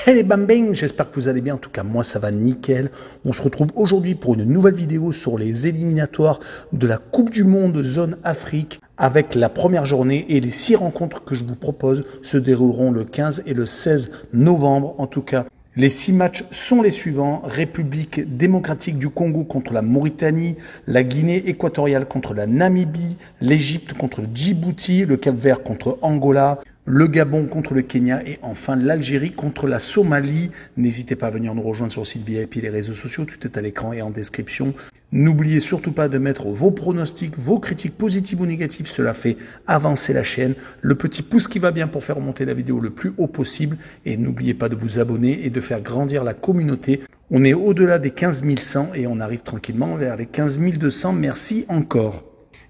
Hey les bambins, j'espère que vous allez bien, en tout cas moi ça va nickel. On se retrouve aujourd'hui pour une nouvelle vidéo sur les éliminatoires de la Coupe du Monde Zone Afrique avec la première journée et les 6 rencontres que je vous propose se dérouleront le 15 et le 16 novembre en tout cas. Les 6 matchs sont les suivants: République démocratique du Congo contre la Mauritanie, la Guinée équatoriale contre la Namibie, l'Égypte contre le Djibouti, le Cap-Vert contre Angola, le Gabon contre le Kenya et enfin l'Algérie contre la Somalie. N'hésitez pas à venir nous rejoindre sur le site VIP et les réseaux sociaux, tout est à l'écran et en description. N'oubliez surtout pas de mettre vos pronostics, vos critiques positives ou négatives, cela fait avancer la chaîne. Le petit pouce qui va bien pour faire remonter la vidéo le plus haut possible et n'oubliez pas de vous abonner et de faire grandir la communauté. On est au-delà des 15 100 et on arrive tranquillement vers les 15 200, merci encore.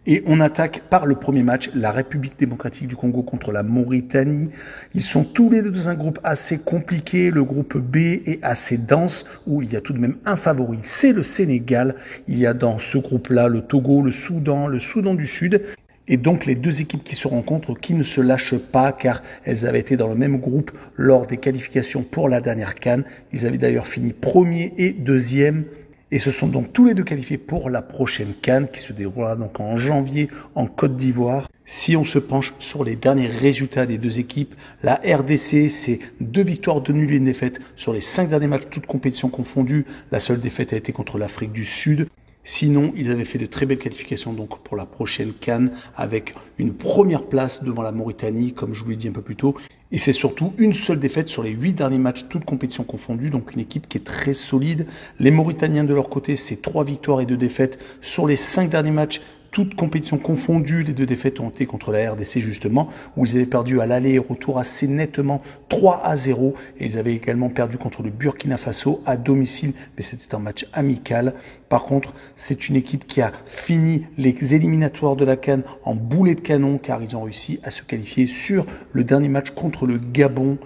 Et on attaque par le premier match, la République démocratique du Congo contre la Mauritanie. Ils sont tous les deux dans un groupe assez compliqué. Le groupe B est assez dense, où il y a tout de même un favori, c'est le Sénégal. Il y a dans ce groupe-là le Togo, le Soudan du Sud. Et donc les deux équipes qui se rencontrent, qui ne se lâchent pas, car elles avaient été dans le même groupe lors des qualifications pour la dernière CAN. Ils avaient d'ailleurs fini premier et deuxième. Et ce sont donc tous les deux qualifiés pour la prochaine CAN qui se déroulera donc en janvier en Côte d'Ivoire. Si on se penche sur les derniers résultats des deux équipes, la RDC, c'est 2 victoires, 2 nuls et 1 défaite sur les 5 derniers matchs, toutes compétitions confondues. La seule défaite a été contre l'Afrique du Sud. Sinon, ils avaient fait de très belles qualifications donc pour la prochaine CAN avec une première place devant la Mauritanie, comme je vous l'ai dit un peu plus tôt. Et c'est surtout une seule défaite sur les 8 derniers matchs, toutes compétitions confondues, donc une équipe qui est très solide. Les Mauritaniens de leur côté, c'est 3 victoires et 2 défaites sur les 5 derniers matchs, toutes compétitions confondues. Les 2 défaites ont été contre la RDC justement, où ils avaient perdu à l'aller et retour assez nettement 3-0. Et ils avaient également perdu contre le Burkina Faso à domicile, mais c'était un match amical. Par contre, c'est une équipe qui a fini les éliminatoires de la CAN en boulet de canon, car ils ont réussi à se qualifier sur le dernier match contre le Gabon.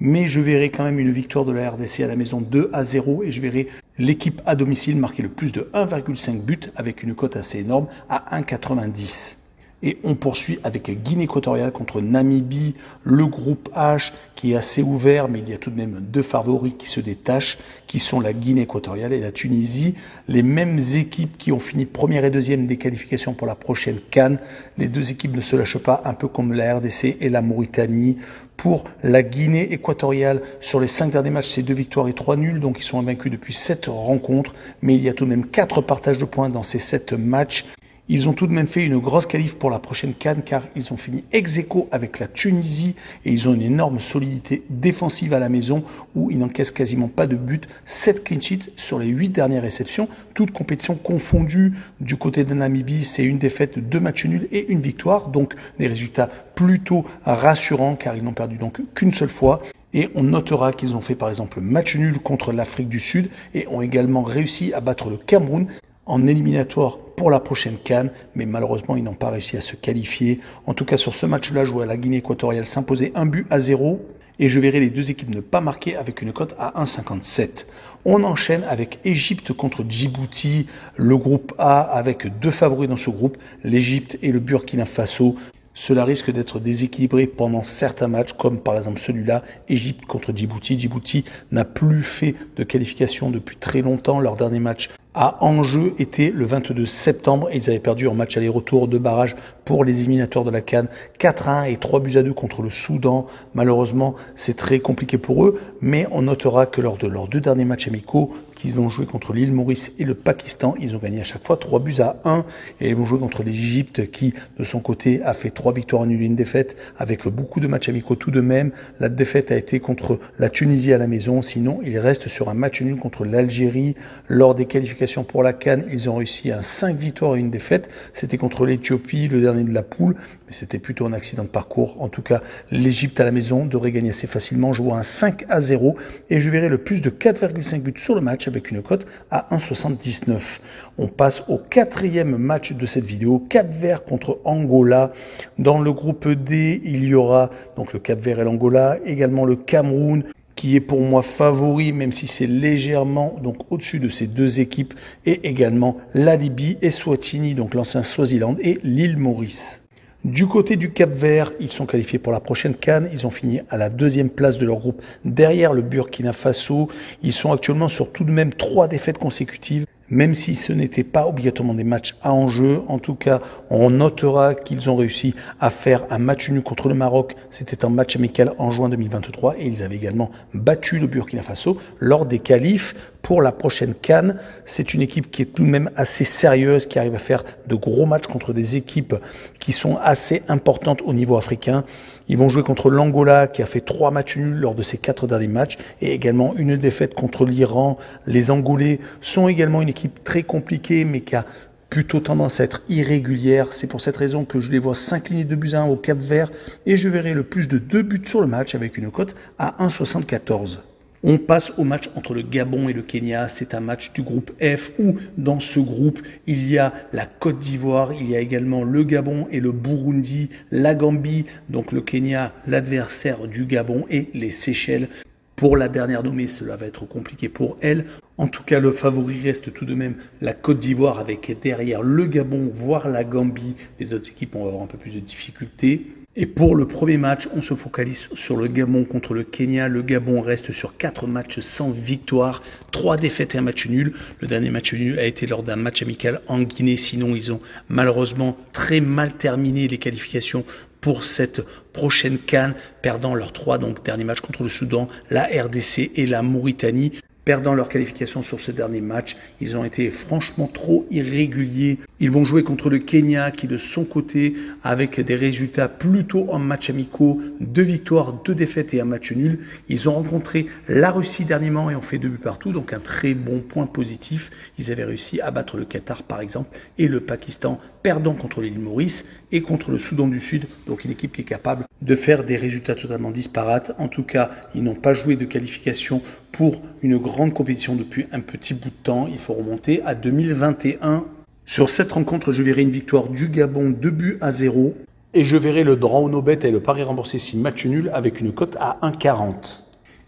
Mais je verrai quand même une victoire de la RDC à la maison 2-0 et je verrai l'équipe à domicile marquer le plus de 1,5 buts avec une cote assez énorme à 1,90. Et on poursuit avec Guinée équatoriale contre Namibie, le groupe H qui est assez ouvert, mais il y a tout de même 2 favoris qui se détachent, qui sont la Guinée équatoriale et la Tunisie. Les mêmes équipes qui ont fini première et deuxième des qualifications pour la prochaine CAN. Les 2 équipes ne se lâchent pas, un peu comme la RDC et la Mauritanie. Pour la Guinée équatoriale, sur les 5 derniers matchs, c'est 2 victoires et 3 nuls, donc ils sont invaincus depuis 7 rencontres, mais il y a tout de même 4 partages de points dans ces 7 matchs. Ils ont tout de même fait une grosse qualif pour la prochaine CAN car ils ont fini ex-aequo avec la Tunisie et ils ont une énorme solidité défensive à la maison où ils n'encaissent quasiment pas de but. 7 clean sheets sur les 8 dernières réceptions, toutes compétitions confondues. Du côté de Namibie, c'est une défaite, 2 matchs nuls et une victoire, donc des résultats plutôt rassurants car ils n'ont perdu donc qu'une seule fois. Et on notera qu'ils ont fait par exemple match nul contre l'Afrique du Sud et ont également réussi à battre le Cameroun en éliminatoire pour la prochaine CAN, mais malheureusement, ils n'ont pas réussi à se qualifier. En tout cas, sur ce match-là, je vois la Guinée équatoriale s'imposer 1-0 et je verrai les 2 équipes ne pas marquer avec une cote à 1,57. On enchaîne avec Égypte contre Djibouti, le groupe A avec 2 favoris dans ce groupe, l'Égypte et le Burkina Faso. Cela risque d'être déséquilibré pendant certains matchs, comme par exemple celui-là, Égypte contre Djibouti. Djibouti n'a plus fait de qualification depuis très longtemps. Leur dernier match à enjeu était le 22 septembre et ils avaient perdu en match aller-retour de barrage pour les éliminatoires de la CAN 4-1 et 3-2 contre le Soudan. Malheureusement, c'est très compliqué pour eux, mais on notera que lors de leurs 2 derniers matchs amicaux qu'ils ont joué contre l'île Maurice et le Pakistan, ils ont gagné à chaque fois 3-1 et ils vont jouer contre l'Égypte qui, de son côté, a fait 3 victoires nuls et 1 défaite avec beaucoup de matchs amicaux tout de même. La défaite a été contre la Tunisie à la maison, sinon ils restent sur un match nul contre l'Algérie. Lors des qualifications pour la CAN, ils ont réussi à 5 victoires et 1 défaite. C'était contre l'Éthiopie, le dernier de la poule, mais c'était plutôt un accident de parcours. En tout cas, l'Égypte à la maison devrait gagner assez facilement. Je vois un 5-0 et je verrai le plus de 4,5 buts sur le match avec une cote à 1,79. On passe au 4e match de cette vidéo, Cap-Vert contre Angola. Dans le groupe D, il y aura donc le Cap-Vert et l'Angola, également le Cameroun, qui est pour moi favori, même si c'est légèrement donc au-dessus de ces 2 équipes, et également la Libye et Swatini, donc l'ancien Swaziland, et l'île Maurice. Du côté du Cap-Vert, ils sont qualifiés pour la prochaine CAN. Ils ont fini à la 2e place de leur groupe derrière le Burkina Faso. Ils sont actuellement sur tout de même 3 défaites consécutives. Même si ce n'était pas obligatoirement des matchs à enjeu, en tout cas, on notera qu'ils ont réussi à faire un match nul contre le Maroc. C'était un match amical en juin 2023 et ils avaient également battu le Burkina Faso lors des qualifs pour la prochaine CAN. C'est une équipe qui est tout de même assez sérieuse, qui arrive à faire de gros matchs contre des équipes qui sont assez importantes au niveau africain. Ils vont jouer contre l'Angola qui a fait 3 matchs nuls lors de ses 4 derniers matchs et également une défaite contre l'Iran. Les Angolais sont également une équipe très compliquée mais qui a plutôt tendance à être irrégulière. C'est pour cette raison que je les vois s'incliner 2-1 au Cap-Vert et je verrai le plus de 2 buts sur le match avec une cote à 1,74. On passe au match entre le Gabon et le Kenya. C'est un match du groupe F où dans ce groupe, il y a la Côte d'Ivoire, il y a également le Gabon et le Burundi, la Gambie, donc le Kenya, l'adversaire du Gabon et les Seychelles. Pour la dernière nommée, cela va être compliqué pour elle. En tout cas, le favori reste tout de même la Côte d'Ivoire avec derrière le Gabon, voire la Gambie. Les autres équipes vont avoir un peu plus de difficultés. Et pour le premier match, on se focalise sur le Gabon contre le Kenya. Le Gabon reste sur 4 matchs sans victoire, 3 défaites et un match nul. Le dernier match nul a été lors d'un match amical en Guinée. Sinon, ils ont malheureusement très mal terminé les qualifications pour cette prochaine CAN, perdant leurs 3 derniers matchs contre le Soudan, la RDC et la Mauritanie. Perdant leur qualification sur ce dernier match, ils ont été franchement trop irréguliers. Ils vont jouer contre le Kenya qui de son côté, avec des résultats plutôt en matchs amicaux, 2 victoires, 2 défaites et un match nul. Ils ont rencontré la Russie dernièrement et ont fait 2 buts partout, donc un très bon point positif. Ils avaient réussi à battre le Qatar par exemple et le Pakistan, perdant contre l'île Maurice et contre le Soudan du Sud, donc une équipe qui est capable de faire des résultats totalement disparates. En tout cas, ils n'ont pas joué de qualification pour une grande compétition depuis un petit bout de temps. Il faut remonter à 2021. Sur cette rencontre, je verrai une victoire du Gabon 2-0 et je verrai le draw no bet et le pari remboursé si match nul avec une cote à 1,40.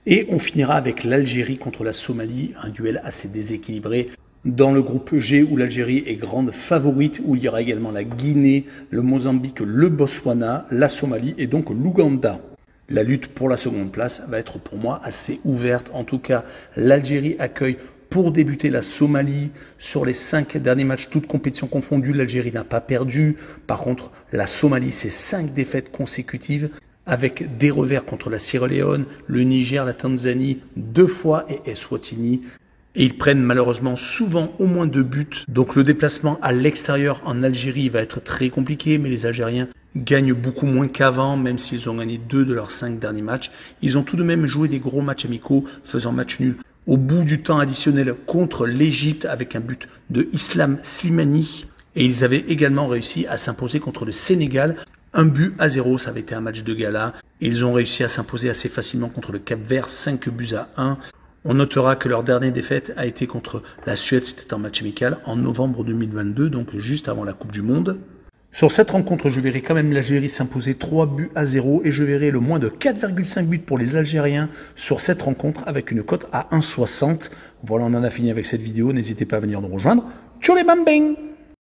Et on finira avec l'Algérie contre la Somalie, un duel assez déséquilibré. Dans le groupe G où l'Algérie est grande favorite, où il y aura également la Guinée, le Mozambique, le Botswana, la Somalie et donc l'Ouganda. La lutte pour la seconde place va être pour moi assez ouverte. En tout cas, l'Algérie accueille pour débuter la Somalie. Sur les 5 derniers matchs, toutes compétitions confondues, l'Algérie n'a pas perdu. Par contre, la Somalie, c'est 5 défaites consécutives avec des revers contre la Sierra Leone, le Niger, la Tanzanie, 2 fois et Eswatini. Et ils prennent malheureusement souvent au moins 2 buts. Donc le déplacement à l'extérieur en Algérie va être très compliqué, mais les Algériens gagnent beaucoup moins qu'avant, même s'ils ont gagné 2 de leurs 5 derniers matchs. Ils ont tout de même joué des gros matchs amicaux, faisant match nul au bout du temps additionnel contre l'Égypte avec un but de Islam Slimani. Et ils avaient également réussi à s'imposer contre le Sénégal. 1-0, ça avait été un match de gala. Et ils ont réussi à s'imposer assez facilement contre le Cap-Vert, 5-1. On notera que leur dernière défaite a été contre la Suède, c'était un match amical en novembre 2022, donc juste avant la Coupe du Monde. Sur cette rencontre, je verrai quand même l'Algérie s'imposer 3-0 et je verrai le moins de 4,5 buts pour les Algériens sur cette rencontre avec une cote à 1,60. Voilà, on en a fini avec cette vidéo. N'hésitez pas à venir nous rejoindre. Tchou les bambing!